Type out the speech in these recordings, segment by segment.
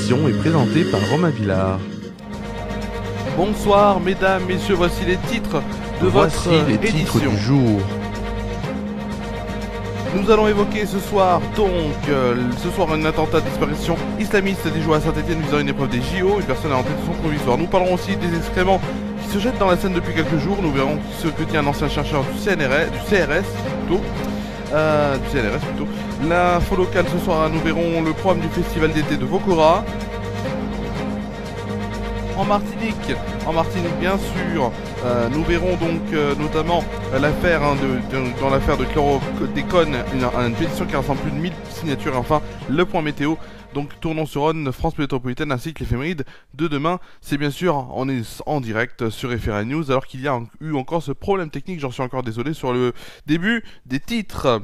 émission est présentée par Romain Villard. Bonsoir mesdames, messieurs, voici les titres de Voici votre les titres édition. du jour. Nous allons évoquer ce soir un attentat de disparition islamiste des joueurs à Saint-Etienne visant une épreuve des JO, une personne a entré de son provisoire. Nous parlerons aussi des excréments qui se jettent dans la Seine depuis quelques jours. Nous verrons ce que dit un ancien chercheur du CNRS plutôt. L'info locale ce soir, nous verrons le programme du festival d'été de Vokora. En Martinique bien sûr, nous verrons donc notamment l'affaire dans l'affaire de chlordécone, une pétition qui rassemble plus de 1000 signatures. Et enfin, le point météo. Donc tournons sur On, France Métropolitaine ainsi que l'éphéméride de demain. C'est bien sûr, on est en direct sur FRA News alors qu'il y a eu encore ce problème technique, j'en suis encore désolé sur le début des titres.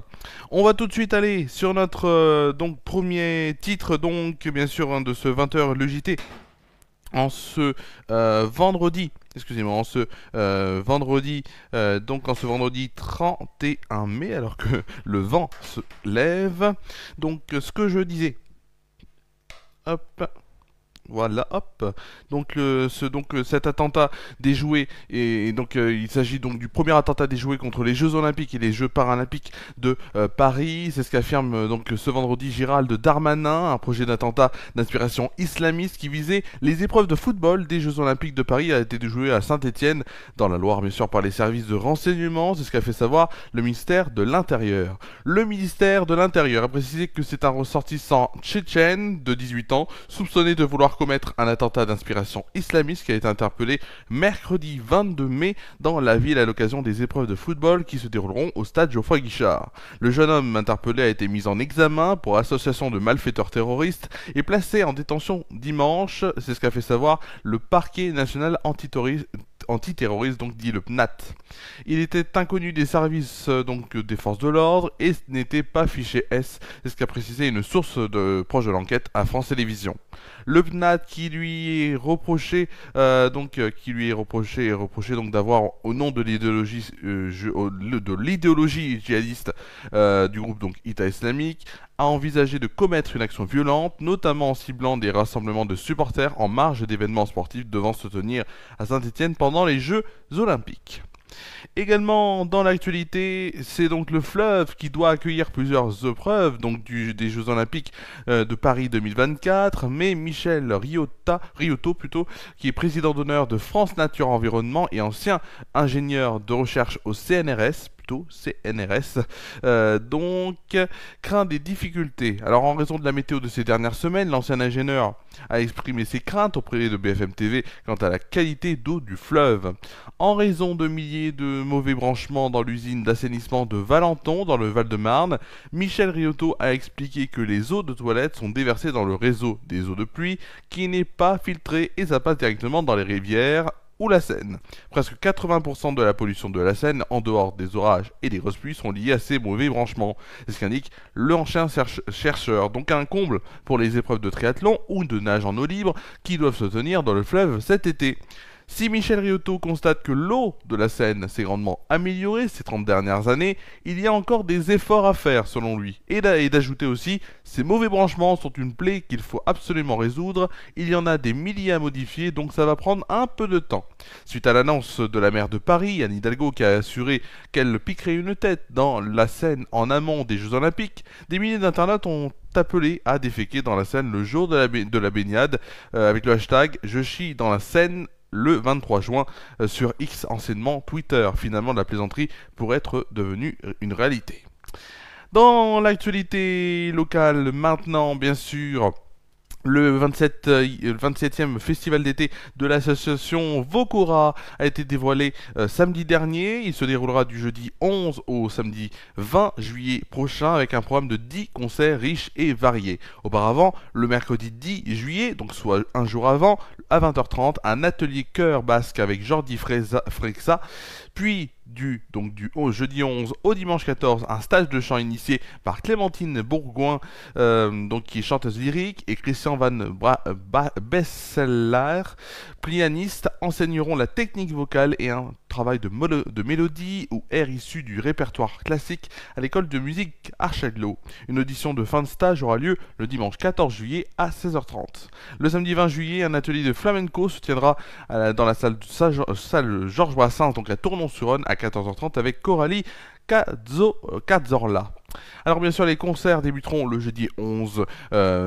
On va tout de suite aller sur notre premier titre, donc bien sûr de ce 20h le JT. En ce vendredi 31 mai, alors que le vent se lève. Donc ce que je disais, hop, voilà, hop. Donc, cet attentat déjoué, et donc il s'agit donc du premier attentat déjoué contre les Jeux Olympiques et les Jeux Paralympiques de Paris. C'est ce qu'affirme donc ce vendredi Gérald Darmanin, un projet d'attentat d'inspiration islamiste qui visait les épreuves de football des Jeux Olympiques de Paris a été déjoué à Saint-Etienne, dans la Loire, bien sûr, par les services de renseignement. C'est ce qu'a fait savoir le ministère de l'Intérieur. Le ministère de l'Intérieur a précisé que c'est un ressortissant tchétchène de 18 ans, soupçonné de vouloir commettre un attentat d'inspiration islamiste qui a été interpellé mercredi 22 mai dans la ville à l'occasion des épreuves de football qui se dérouleront au stade Geoffroy Guichard. Le jeune homme interpellé a été mis en examen pour association de malfaiteurs terroristes et placé en détention dimanche. C'est ce qu'a fait savoir le parquet national antiterroriste, donc dit le PNAT. Il était inconnu des services des forces de l'ordre et n'était pas fiché S, c'est ce qu'a précisé une source proche de l'enquête à France Télévisions. Le PNAT qui lui est reproché d'avoir, au nom de l'idéologie djihadiste du groupe État islamique, a envisagé de commettre une action violente, notamment en ciblant des rassemblements de supporters en marge d'événements sportifs devant se tenir à Saint-Etienne pendant les Jeux Olympiques. Également dans l'actualité, c'est donc le fleuve qui doit accueillir plusieurs épreuves des Jeux Olympiques de Paris 2024, mais Michel Riotto, qui est président d'honneur de France Nature Environnement et ancien ingénieur de recherche au CNRS, craint des difficultés. Alors en raison de la météo de ces dernières semaines, l'ancien ingénieur a exprimé ses craintes auprès de BFM TV quant à la qualité d'eau du fleuve. En raison de milliers de mauvais branchements dans l'usine d'assainissement de Valenton, dans le Val-de-Marne, Michel Riotto a expliqué que les eaux de toilette sont déversées dans le réseau des eaux de pluie qui n'est pas filtré et ça passe directement dans les rivières ou la Seine. Presque 80% de la pollution de la Seine, en dehors des orages et des grosses pluies, sont liés à ces mauvais branchements. C'est ce qu'indique l'ancien chercheur. Donc un comble pour les épreuves de triathlon ou de nage en eau libre qui doivent se tenir dans le fleuve cet été. Si Michel Riotto constate que l'eau de la Seine s'est grandement améliorée ces 30 dernières années, il y a encore des efforts à faire selon lui. Et d'ajouter aussi, ces mauvais branchements sont une plaie qu'il faut absolument résoudre, il y en a des milliers à modifier donc ça va prendre un peu de temps. Suite à l'annonce de la maire de Paris, Anne Hidalgo, qui a assuré qu'elle piquerait une tête dans la Seine en amont des Jeux Olympiques, des milliers d'internautes ont appelé à déféquer dans la Seine le jour de la baignade avec le hashtag « Je chie dans la Seine » le 23 juin sur X, anciennement Twitter. Finalement, la plaisanterie pourrait être devenue une réalité. Dans l'actualité locale maintenant, bien sûr, le 27e festival d'été de l'association Vokora a été dévoilé samedi dernier. Il se déroulera du jeudi 11 au samedi 20 juillet prochain avec un programme de 10 concerts riches et variés. Auparavant, le mercredi 10 juillet, donc soit un jour avant, à 20h30, un atelier chœur basque avec Jordi Frexa, Puis du jeudi 11 au dimanche 14, un stage de chant initié par Clémentine Bourgoin, qui est chanteuse lyrique, et Christian Van Besseler, pianiste, enseigneront la technique vocale et un travail de mélodie ou air issu du répertoire classique à l'école de musique Archeglo. Une audition de fin de stage aura lieu le dimanche 14 juillet à 16h30. Le samedi 20 juillet, un atelier de flamenco se tiendra dans la salle Georges Brassens, donc à Tournon-sur-Rhône, à 14h30 avec Coralie Cazorla. Alors bien sûr, les concerts débuteront le jeudi 11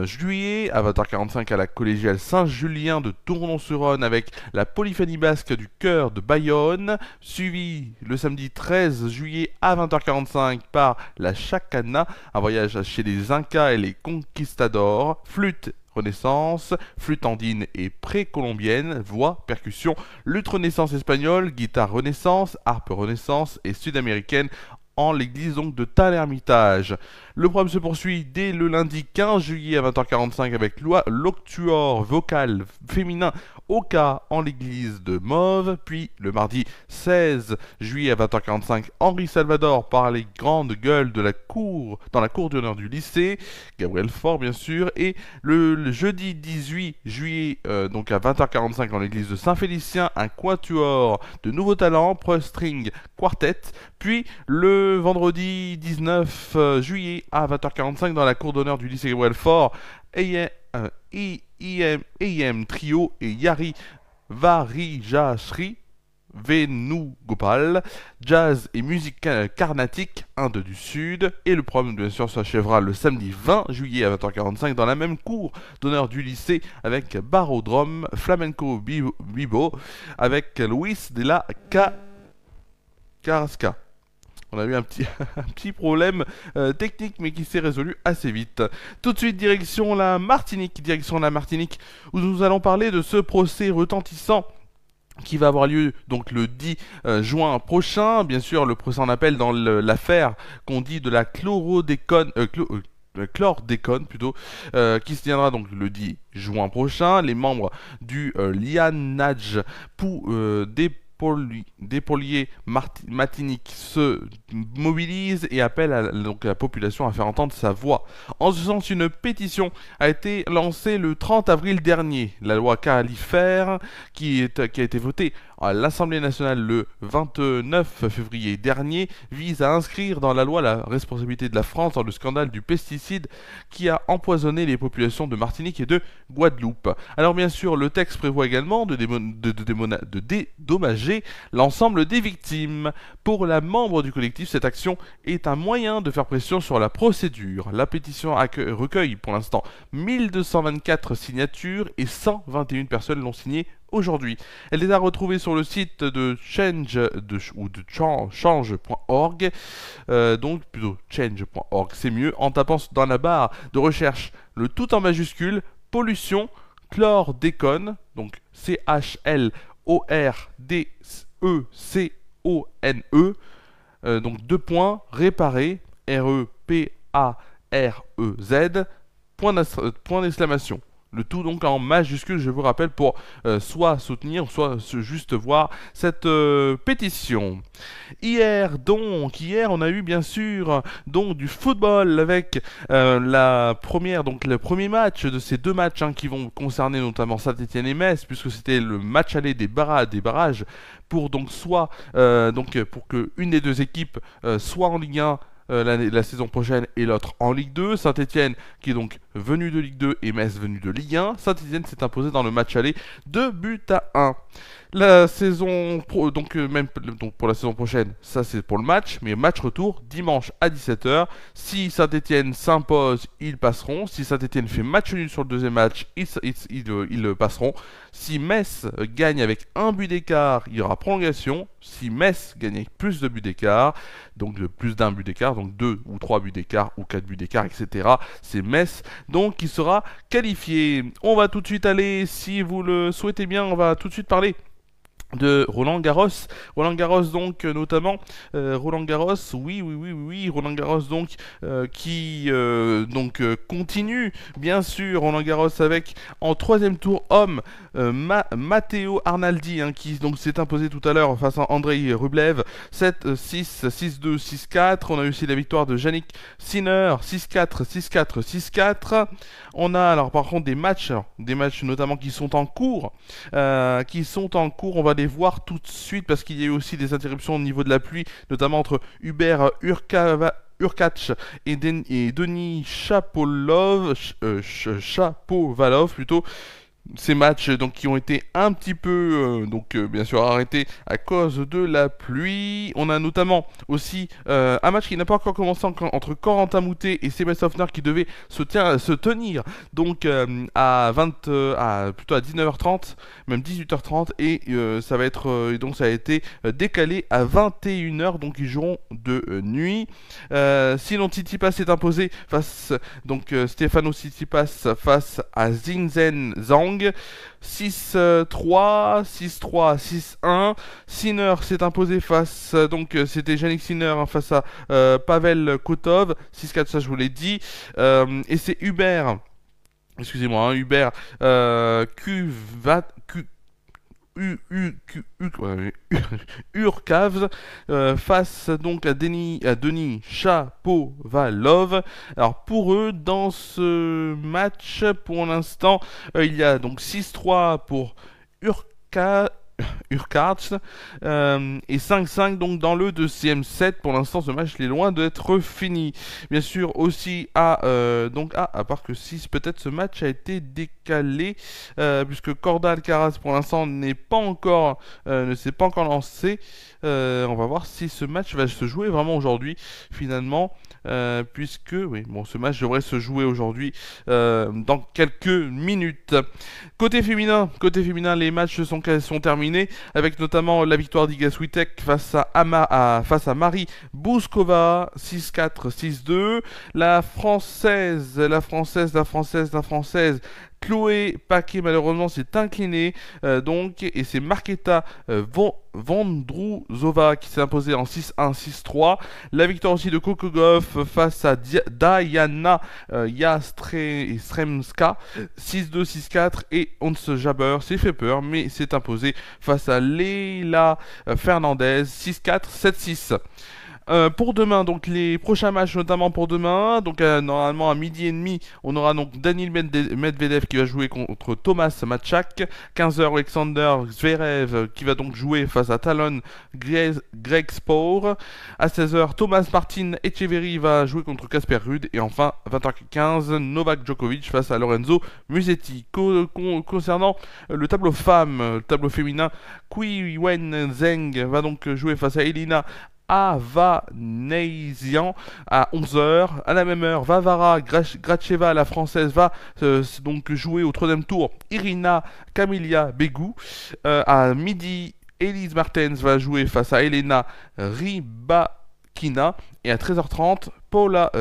juillet à 20h45 à la collégiale Saint-Julien de Tournon-sur-Rhône avec la polyphonie basque du chœur de Bayonne, suivi le samedi 13 juillet à 20h45 par la Chacana, un voyage chez les Incas et les Conquistadors, flûte Renaissance, flûte andine et précolombienne, voix, percussion, lutte Renaissance espagnole, guitare Renaissance, harpe Renaissance et sud-américaine en l'église donc de Tal-Hermitage. Le programme se poursuit dès le lundi 15 juillet à 20h45 avec l'octuor vocal féminin Oka en l'église de Mauve, puis le mardi 16 juillet à 20h45 Henri Salvador par les grandes gueules de la cour, dans la cour d'honneur du lycée, Gabriel Faure bien sûr, et le jeudi 18 juillet donc à 20h45 en l'église de Saint-Félicien, un quatuor de nouveaux talents, Pro String Quartet, puis le vendredi 19 juillet à 20h45 dans la cour d'honneur du lycée Gabriel Faure, IM Trio et Yari Varijashri Venugopal, jazz et musique carnatique, Inde du Sud, et le programme bien sûr s'achèvera le samedi 20 juillet à 20h45 dans la même cour d'honneur du lycée avec Barodrome, Flamenco Bibo, avec Luis de la Carrasca. On a eu un petit problème technique, mais qui s'est résolu assez vite. Tout de suite, direction la Martinique, où nous allons parler de ce procès retentissant qui va avoir lieu donc le 10 juin prochain. Bien sûr, le procès en appel dans l'affaire qu'on dit de la chlordécone plutôt, qui se tiendra donc le 10 juin prochain. Les membres du Lianage pour dépollier Martinique se mobilise et appelle donc la population à faire entendre sa voix. En ce sens, une pétition a été lancée le 30 avril dernier. La loi califère qui a été votée à l'Assemblée nationale le 29 février dernier vise à inscrire dans la loi la responsabilité de la France dans le scandale du pesticide qui a empoisonné les populations de Martinique et de Guadeloupe. Alors bien sûr, le texte prévoit également de dédommager l'ensemble des victimes. Pour la membre du collectif, cette action est un moyen de faire pression sur la procédure. La pétition recueille pour l'instant 1224 signatures et 121 personnes l'ont signée aujourd'hui. Elle est à retrouver sur le site de change.org, donc plutôt change.org, c'est mieux, en tapant dans la barre de recherche le tout en majuscule, pollution, chlordécone, donc CHLORDECONE, donc deux points, réparer, REPAREZ, point d'exclamation. Le tout donc en majuscule, je vous rappelle, pour soit soutenir, soit juste voir cette pétition. Hier, on a eu bien sûr donc du football avec le premier match de ces deux matchs qui vont concerner notamment Saint-Étienne et Metz, puisque c'était le match aller des barrages pour donc pour que une des deux équipes soit en Ligue 1 la saison prochaine et l'autre en Ligue 2. Saint-Étienne qui est donc venu de Ligue 2 et Metz venu de Ligue 1. Saint-Étienne s'est imposé dans le match aller 2-1. La saison pour la saison prochaine, ça c'est pour le match, mais match retour dimanche à 17h. Si Saint-Étienne s'impose, ils passeront. Si Saint-Étienne fait match nul sur le deuxième match, ils passeront. Si Metz gagne avec un but d'écart, il y aura prolongation. Si Metz gagne avec plus de buts d'écart, donc de plus d'un but d'écart, donc 2 ou 3 buts d'écart ou 4 buts d'écart, etc., c'est Metz donc qui sera qualifié. On va tout de suite aller, si vous le souhaitez bien, on va tout de suite parler de Roland Garros. Roland Garros donc notamment Roland Garros, oui, Roland Garros donc qui continue bien sûr Roland Garros avec en troisième tour homme Matteo Arnaldi qui donc s'est imposé tout à l'heure face à Andrei Rublev 7-6, 6-2, 6-4. On a eu aussi la victoire de Jannik Sinner 6-4, 6-4, 6-4. On a alors par contre des matchs notamment qui sont en cours, on va les voir tout de suite parce qu'il y a eu aussi des interruptions au niveau de la pluie, notamment entre Hubert Hurkacz et Denis Shapovalov plutôt. Ces matchs donc qui ont été un petit peu bien sûr arrêtés à cause de la pluie. On a notamment aussi un match qui n'a pas encore commencé entre Corentin Moutet et Sébastien Hoffner qui devait se tenir donc plutôt à 19h30, même 18h30 et ça va être donc ça a été décalé à 21h, donc ils joueront de nuit. Sinon Tsitsipas s'est imposé face Stefano Tsitsipas face à Xingzhen Zhang 6-3, 6-3, 6-1. Sinner s'est imposé face, c'était Jannik Sinner face à Pavel Kotov, 6-4, ça je vous l'ai dit. Et c'est Hubert Hurkacz face donc à Denis Shapovalov. Alors pour eux dans ce match pour l'instant il y a donc 6-3 pour Hurkacz et 5-5 donc dans le deuxième set. Pour l'instant ce match est loin d'être fini. Bien sûr aussi à part que 6 peut-être ce match a été décalé puisque Corda Alcaraz pour l'instant ne s'est pas encore lancé. On va voir si ce match va se jouer vraiment aujourd'hui finalement. Puisque ce match devrait se jouer aujourd'hui dans quelques minutes. Côté féminin, les matchs sont terminés avec notamment la victoire d'Iga Swiatek face à Marie Bouzkova 6-4, 6-2. La française Chloé Paquet malheureusement s'est inclinée et c'est Marketa Vondrousova qui s'est imposée en 6-1, 6-3. La victoire aussi de Coco Gauff face à Diana Yastremska 6-2, 6-4 et Ons Jabeur s'est fait peur mais s'est imposée face à Leila Fernandez 6-4, 7-6. Pour demain, donc les prochains matchs notamment pour demain, donc normalement à midi et demi, on aura donc Daniil Medvedev qui va jouer contre Thomas Matchak, 15h Alexander Zverev qui va donc jouer face à Talon Greg-Spore, à 16h Thomas Martin Etcheverry va jouer contre Casper Ruud et enfin 20h15 Novak Djokovic face à Lorenzo Musetti. Concernant le tableau féminin, Qi Wen Zheng va donc jouer face à Elina Avanesian à 11h. À la même heure, Varvara Gracheva, la française, va donc jouer au troisième tour Irina Camelia Begu. À midi, Elise Mertens va jouer face à Elena Rybakina. Et à 13h30, Paula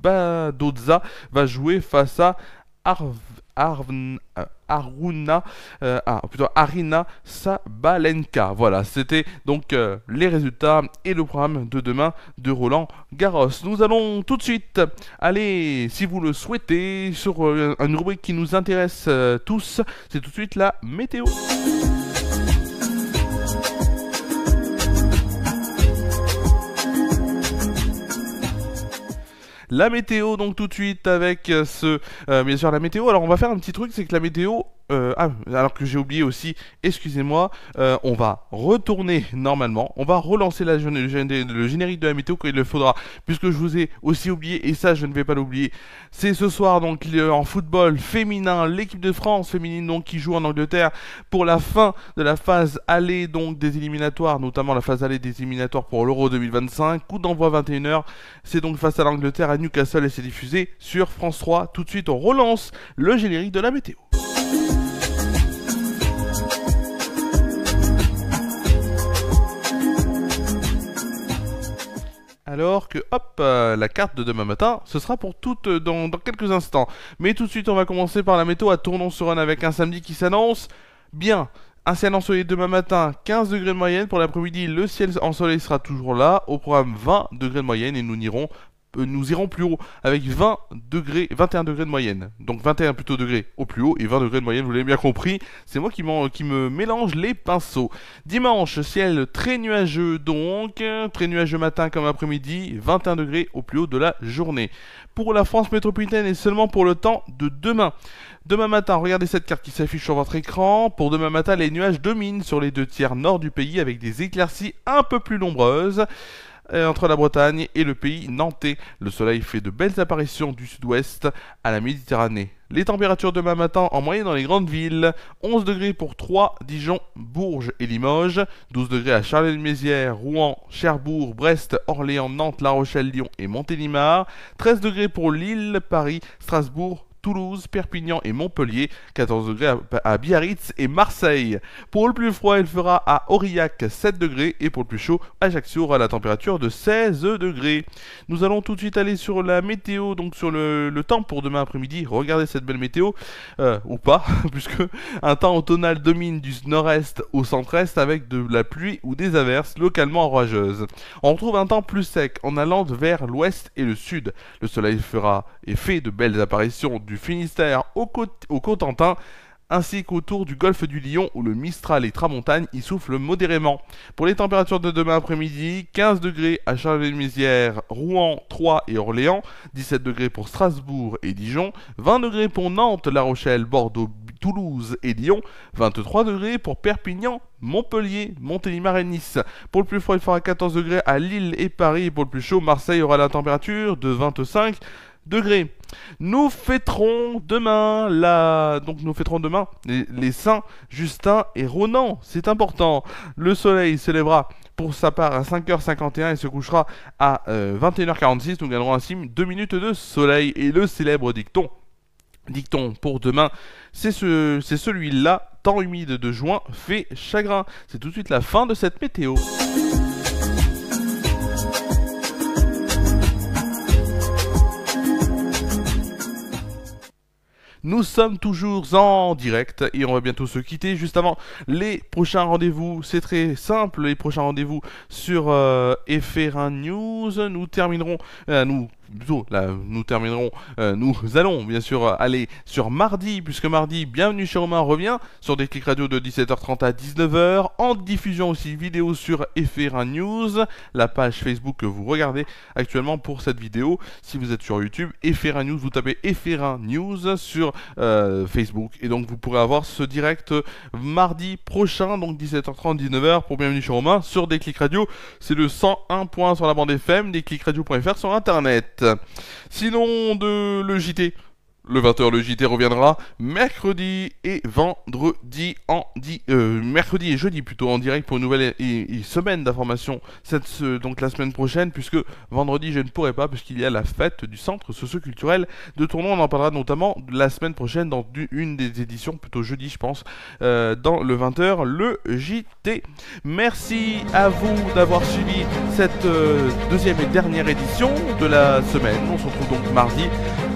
Badoza va jouer face à Arina Sabalenka. Voilà, c'était donc les résultats et le programme de demain de Roland Garros. Nous allons tout de suite aller, si vous le souhaitez, sur une rubrique qui nous intéresse tous. C'est tout de suite la météo. La météo donc tout de suite avec bien sûr la météo. Alors on va faire un petit truc, c'est que la météo alors que j'ai oublié aussi, excusez-moi, on va retourner normalement, on va relancer le générique de la météo quand il le faudra, puisque je vous ai aussi oublié, et ça je ne vais pas l'oublier, c'est ce soir donc en football féminin, l'équipe de France féminine donc qui joue en Angleterre pour la fin de la phase allée donc des éliminatoires, notamment la phase allée des éliminatoires pour l'Euro 2025, coup d'envoi 21h, c'est donc face à l'Angleterre à Newcastle et c'est diffusé sur France 3. Tout de suite on relance le générique de la météo. Alors que hop, la carte de demain matin, ce sera pour dans quelques instants. Mais tout de suite, on va commencer par la météo à Tournon-sur-Rhône avec un samedi qui s'annonce bien. Un ciel ensoleillé demain matin, 15 degrés de moyenne. Pour l'après-midi, le ciel ensoleillé sera toujours là. Au programme, 20 degrés de moyenne et nous irons plus haut avec 21 degrés de moyenne. Donc 21 plutôt degrés au plus haut et 20 degrés de moyenne, vous l'avez bien compris. C'est moi qui me mélange les pinceaux. Dimanche, ciel très nuageux donc, très nuageux matin comme après-midi, 21 degrés au plus haut de la journée. Pour la France métropolitaine et seulement pour le temps de demain. Demain matin, regardez cette carte qui s'affiche sur votre écran. Pour demain matin, les nuages dominent sur les 2 tiers nord du pays avec des éclaircies un peu plus nombreuses. Entre la Bretagne et le pays nantais. Le soleil fait de belles apparitions du sud-ouest à la Méditerranée. Les températures demain matin en moyenne dans les grandes villes, 11 degrés pour Troyes, Dijon, Bourges et Limoges, 12 degrés à Charleville-Mézières, Rouen, Cherbourg, Brest, Orléans, Nantes, La Rochelle, Lyon et Montélimar, 13 degrés pour Lille, Paris, Strasbourg, Toulouse, Perpignan et Montpellier, 14 degrés à Biarritz et Marseille. Pour le plus froid, il fera à Aurillac 7 degrés et pour le plus chaud, Ajaccio aura la température de 16 degrés. Nous allons tout de suite aller sur la météo, donc sur le temps pour demain après-midi. Regardez cette belle météo, ou pas, puisque un temps automnal domine du nord-est au centre-est avec de la pluie ou des averses localement orageuses. On retrouve un temps plus sec en allant vers l'ouest et le sud. Le soleil fait de belles apparitions du Finistère au Cotentin, ainsi qu'autour du golfe du Lion où le Mistral et Tramontagne y soufflent modérément. Pour les températures de demain après-midi, 15 degrés à Charleville-Mézières, Rouen, Troyes et Orléans, 17 degrés pour Strasbourg et Dijon, 20 degrés pour Nantes, La Rochelle, Bordeaux, Toulouse et Lyon, 23 degrés pour Perpignan, Montpellier, Montélimar et Nice. Pour le plus froid, il fera 14 degrés à Lille et Paris, et pour le plus chaud, Marseille aura la température de 25 degrés. Nous fêterons demain les saints Justin et Ronan, c'est important. Le soleil se lèvera pour sa part à 5h51 et se couchera à 21h46. Nous gagnerons ainsi 2 minutes de soleil. Et le célèbre dicton pour demain, c'est celui-là: temps humide de juin fait chagrin. C'est tout de suite la fin de cette météo. Nous sommes toujours en direct et on va bientôt se quitter. Juste avant, les prochains rendez-vous, c'est très simple. Les prochains rendez-vous sur FR1 News. Nous allons bien sûr aller sur mardi, puisque mardi, Bienvenue chez Romain revient sur Déclic Radio de 17h30 à 19h, en diffusion aussi vidéo sur FR1 News, la page Facebook que vous regardez actuellement pour cette vidéo. Si vous êtes sur YouTube, FR1 News, vous tapez FR1 News sur Facebook, et donc vous pourrez avoir ce direct mardi prochain, donc 17h30, 19h pour Bienvenue chez Romain sur Déclic Radio. C'est le 101.1 sur la bande FM, déclicradio.fr sur internet. Sinon, le JT, le 20h, le JT reviendra mercredi et vendredi mercredi et jeudi plutôt en direct pour une nouvelle semaine d'information. Donc la semaine prochaine, puisque vendredi je ne pourrai pas, puisqu'il y a la fête du centre socio-culturel de Tournon. On en parlera notamment la semaine prochaine dans une des éditions, plutôt jeudi je pense, dans le 20h, le JT. Merci à vous d'avoir suivi cette deuxième et dernière édition de la semaine. On se retrouve donc mardi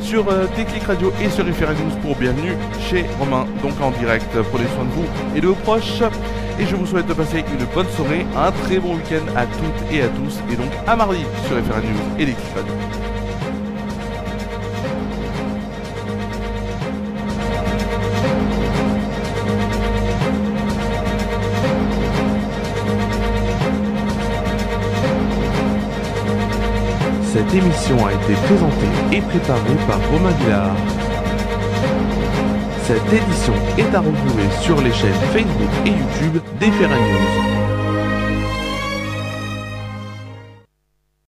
sur Déclic Radio et sur FR1 News pour Bienvenue chez Romain, donc en direct. Prenez soin de vous et de vos proches, et je vous souhaite de passer une bonne soirée, un très bon week-end à toutes et à tous, et donc à mardi sur FR1 News et Déclic Radio. Cette émission a été présentée et préparée par Romain Villard. Cette édition est à retrouver sur les chaînes Facebook et YouTube d'FR1 News.